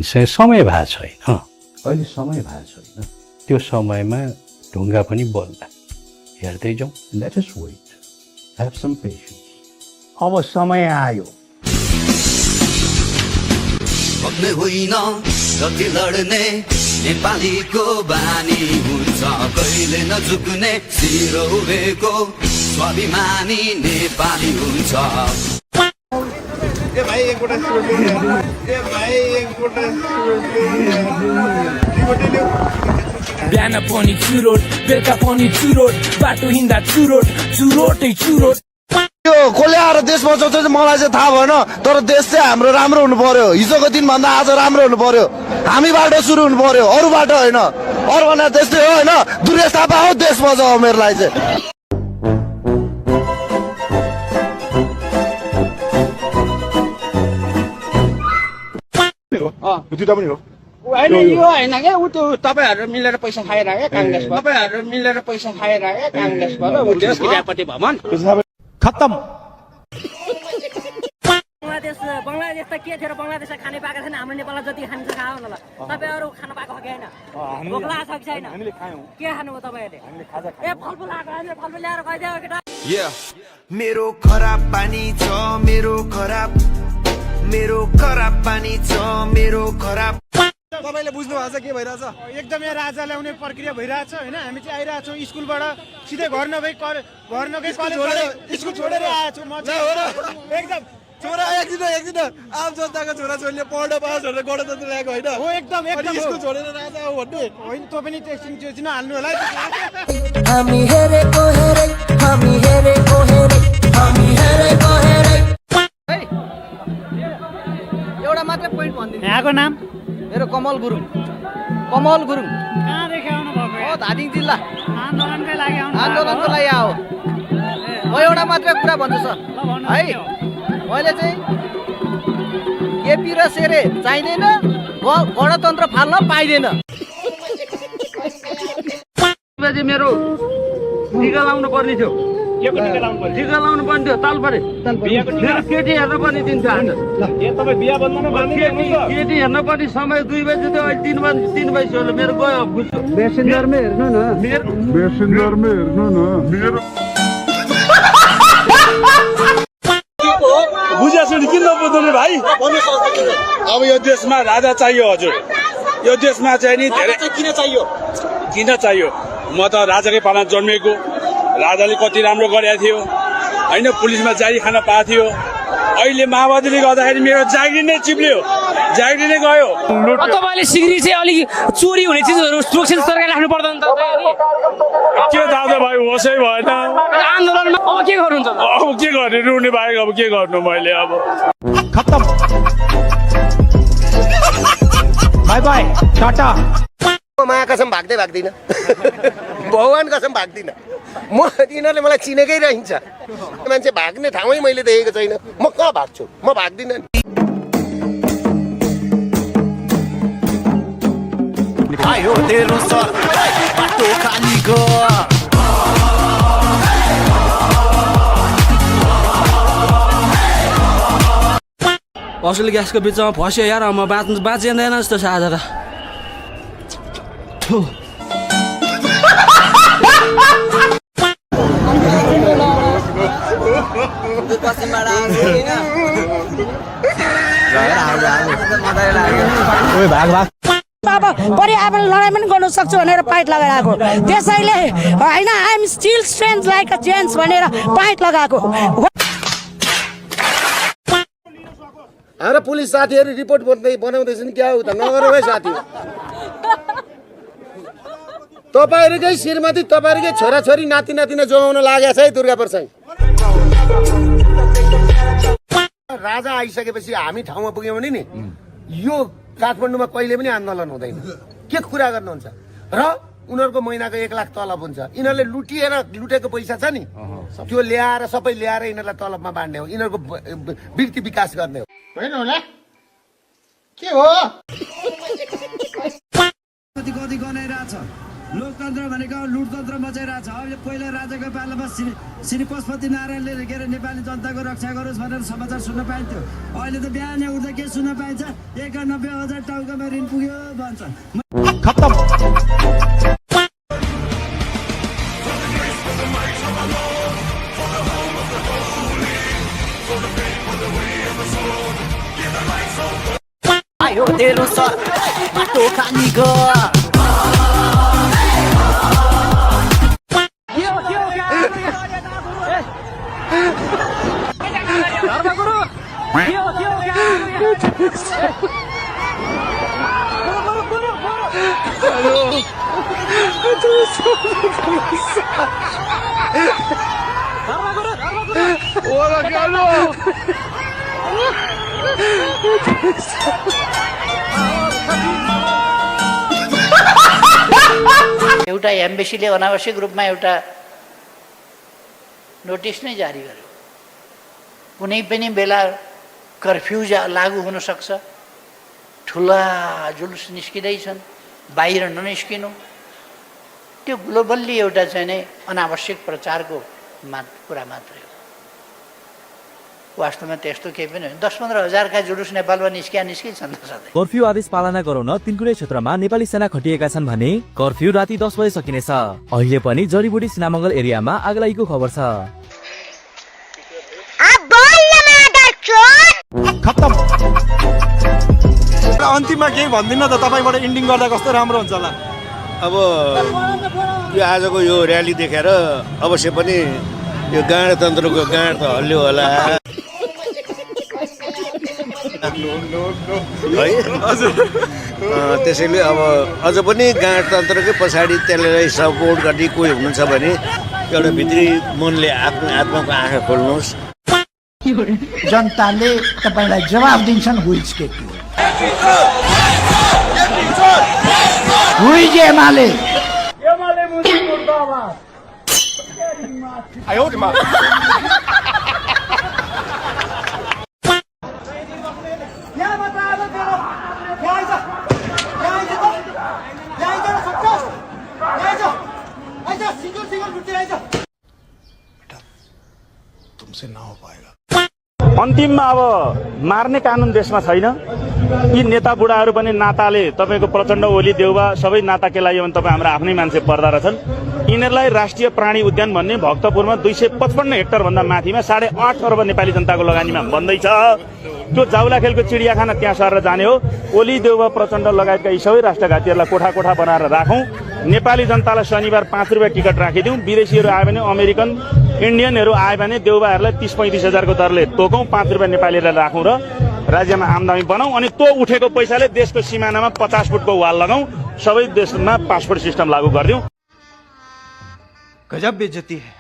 समय भएको छैन, अहिले समय भएको छैन। त्यो समयमा ढुङ्गा पनि बोल्ला। हेर्दै जाउँ। Let us wait, have some patience. अब समय आयो। भग्ने होइन जति लड्ने नेपालीको बानी हुन्छ, कहिले नझुक्ने शिर उभेको स्वाभिमानी नेपाली हुन्छ। बिहान पनि चुरोट, बेलुका पनि चुरोट, बाटो हिँड्दा चुरोट, चुरोटै चुरोट। यो कसले आएर देश बचाउँछ चाहिँ मलाई चाहिँ थाहा भएन, तर देश चाहिँ हाम्रो राम्रो हुनु पर्यो। हिजोको दिनभन्दा आज राम्रो हुनु पर्यो। हामीबाट सुरु हुनु पर्यो, अरूबाट होइन। अरू भन्दा त्यस्तै हो होइन। दुर्गेश थापा हो देश बचाऊ मेरो लागि चाहिँ। होइन यो होइन क्या, ऊ त्यो तपाईँहरू मिलेर पैसा खाइरह्यो काङ्ग्रेसबाट, तपाईँहरू मिलेर पैसा खाइरह्यो काङ्ग्रेसबाट। क्रियापट्टि भवन खत्तम। बङ्गलादेश त के थियो र बङ्गलादेशमा खाने पाएको छैन। हाम्रो नेपालमा जति खान्छ खाओ न ल। तपाईँहरू खान पाएको हो कि होइन? भोक लागेको छ कि छैन? के खानु हो तपाईँहरूले? ए फलफुल आएको, हामीले फलफुल ल्याएर खुवाइदियो केटा। मेरो खराब पानी छ, मेरो खराब पानी छ, मेरो खराब। तपाईले बुझ्नु भएको छ के भइरहेछ? एकदम यहाँ राजा ल्याउने प्रक्रिया भइरहेछ होइन। हामी चाहिँ आइरहेछौँ स्कुलबाट, सिधै घर नभई स्कुल छोडेर आएछौँ। म एकदम छोरा एकदिन आम जनताको छोरा छोरीले पढ्न पाओस् भनेर गणतन्त्र ल्याएको होइन हो। एकदम स्कुल छोडेर राजा हो भन्ने होइन। तँ पनि एकछिन त्यो चिन्ह हाल्नु होला। हामी हेरेको हेरे, हामी हेरेको हेरे, हामी हेरेको हेरे। एउटा मात्रै पोइन्ट भनिदिनु। यहाँको नाम? मेरो कमल गुरुङ। कमल गुरुङ कहाँदेखि आउनु भएको? हो धादिङ जिल्ला। आन्दोलनकै लागि आउनु? आन्दोलनको लागि आओ। म एउटा मात्रै कुरा भन्छु सर है, मैले चाहिँ केपी र सेरे चाहिँदैन, गणतन्त्र फाल्न पाइँदैन। बजे मेरो टिका लाउनु पर्ने थियो। टिका लाउनु पर्ने थियो तालपरे। मेरो केटी हेर्न पर्ने दिन थियो। केटी हेर्न पर्ने समय 2 बजी थियो, अहिले 3 बजी होला। मेरो गयो बेसेन्जरमै हेर्नु न, मेरो बुझेछु नि, किन नबुझ्नु भाइ? अब यो देशमा राजा चाहियो हजुर। यो देशमा चाहिँ नि धेरै किन चाहियो? म त राजाकै पालामा जन्मेको। राजाले कति राम्रो गरेको थियो होइन, पुलिसमा जागिर खान पाएको थियो। अहिले माओवादीले गर्दाखेरि मेरो जागिर नै चिप्ल्यो, जागिर नै गयो। तपाईँले सिग्री चाहिँ अलिक चोरी हुने चिजहरू सुरक्षित सरकारले राख्नु पर्दैन त? के दादा भाइ होसै भएन। आन्दोलनमा अब के गर्नुहुन्छ? अब के गर्ने, रुने बाहेक अब के गर्नु मैले। अब खत्तम। By by, Tata. माया कसम भाग्दैन, भगवान कसम भाग्दिनँ म। यिनीहरूले मलाई चिनेकै रहन्छ। मान्छे भाग्ने ठाउँै मैले देखेको छैन। म कहाँ भाग्छु? म भाग्दिनँ नि। आयो तेरो सर बाटो खाली गर। असली ग्यासको बिचमा फस्यो यार। म बाँचिँदैन जस्तो छ आज त। पर्यावरण लडाइँ पनि गर्नु सक्छु भनेर पाइट लगाएर आएको। त्यसैले होइन, I am still strength like a gents भनेर पाइट लगाएको। हाम्रो पुलिस साथीहरू रिपोर्ट बनाउँदैछन्। क्या हो त? नगरौँ है साथी। तपाईँहरूकै श्रीमती, तपाईँहरूकै छोराछोरी, नाति नातिना जोगाउन लागेको छ है दुर्गा प्रसाद। राजा आइसकेपछि हामी ठाउँमा पुग्यौँ भने नि यो काठमाडौँमा कहिले पनि आन्दोलन हुँदैन। के कुरा गर्नुहुन्छ र उनीहरूको महिनाको 1 लाख तलब हुन्छ। यिनीहरूले लुटेको पैसा छ नि, त्यो ल्याएर सबै ल्याएर यिनीहरूलाई तलबमा बाँड्ने हो। यिनीहरूको वृत्ति विकास गर्ने हो होइन होला। के हो कति गनाइरहेछ लोकतन्त्र भनेको लुटतन्त्र मचाइरहेछ। अब पहिला राजाको पालामा श्री पशुपति नारायणले के अरे नेपाली जनताको रक्षा गरोस् भनेर समाचार सुन्न पाइन्थ्यो। अहिले त बिहान उठ्दा के सुन्न पाइन्छ, 91,000 टाउकामा ऋण पुग्यो भन्छ। खत्तम। आयो तेरो सर बाटो खाली गर। एउटा एम्बेसीले अनावश्यक रूपमा एउटा नोटिस नै जारी गर्यो। कुनै पनि बेला कर्फ्यू लागू हुन सक्छ, ठुला जुलुस निस्किँदैछन्, बाहिर ननिस्किनु। त्यो ग्लोबल्ली एउटा चाहिँ नै अनावश्यक प्रचारको कुरा मात्रै हो। वास्तवमा त्यस्तो केही पनि होइन। 10-15 हजारका जुलुस नेपालमा निस्किन्छन् त सधैँ। कर्फ्यू आदेश पालना गराउन तिनकुने क्षेत्रमा नेपाली सेना खटिएका छन् भने कर्फ्यू राति 10 बजे सकिनेछ। अहिले पनि जडीबुटी सिनामंगल एरियामा आगलागीको खबर छ। खत्तम। अन्तिममा केही भन्दिनँ त, तपाईँबाट इन्डिङ गर्दा कस्तो राम्रो हुन्छ होला। अब यो आजको यो र्याली देखेर अवश्य पनि यो गणतन्त्रको गाँड त हल्लियो होला है। त्यसैले अब अझ पनि गणतन्त्रकै पछाडि त्यसलाई सपोर्ट गर्ने कोही हुनुहुन्छ भने एउटा भित्री मनले आफ्नो आत्माको आँखा खोल्नुहोस्। जनताले तपाईलाई जवाब दिन्छन्। हुइज के हुइज एमाले अन्तिममा अब मार्ने कानुन देशमा छैन। यी नेता बुढाहरू पनि नाताले तपाईँको प्रचण्ड, ओली, देउबा सबै नाता केलायो भने तपाईँ हाम्रो आफ्नै मान्छे पर्दा रहेछन्। यिनीहरूलाई राष्ट्रिय प्राणी उद्यान भन्ने भक्तपुरमा 255 हेक्टर भन्दा माथिमा 8.5 अर्ब नेपाली जनताको लगानीमा बन्दैछ। त्यो जाउलाखेलको चिडियाखाना त्यहाँ सरेर जाने हो। ओली, देउबा, प्रचण्ड लगायतका यी सबै राष्ट्रघातीहरूलाई कोठा कोठा बनाएर राखौँ। नेपाली जनतालाई शनिबार 5 रुपियाँ टिकट राखिदिउँ। विदेशीहरू आयो भने, अमेरिकन इन्डियनहरू आयो भने देउबाहरूलाई 30-35 हजारको दरले तोकौँ। 5 रुपियाँ नेपालीलाई राखौँ र राज्यमा आमदानी बनाऊ। अनि त्यो उठेको पैसाले देशको सिमानामा 50 फुटको वाल लगाऊ। सबै देशमा पासपोर्ट सिस्टम लागू गरिदिउँ। गजब बेइज्जती है।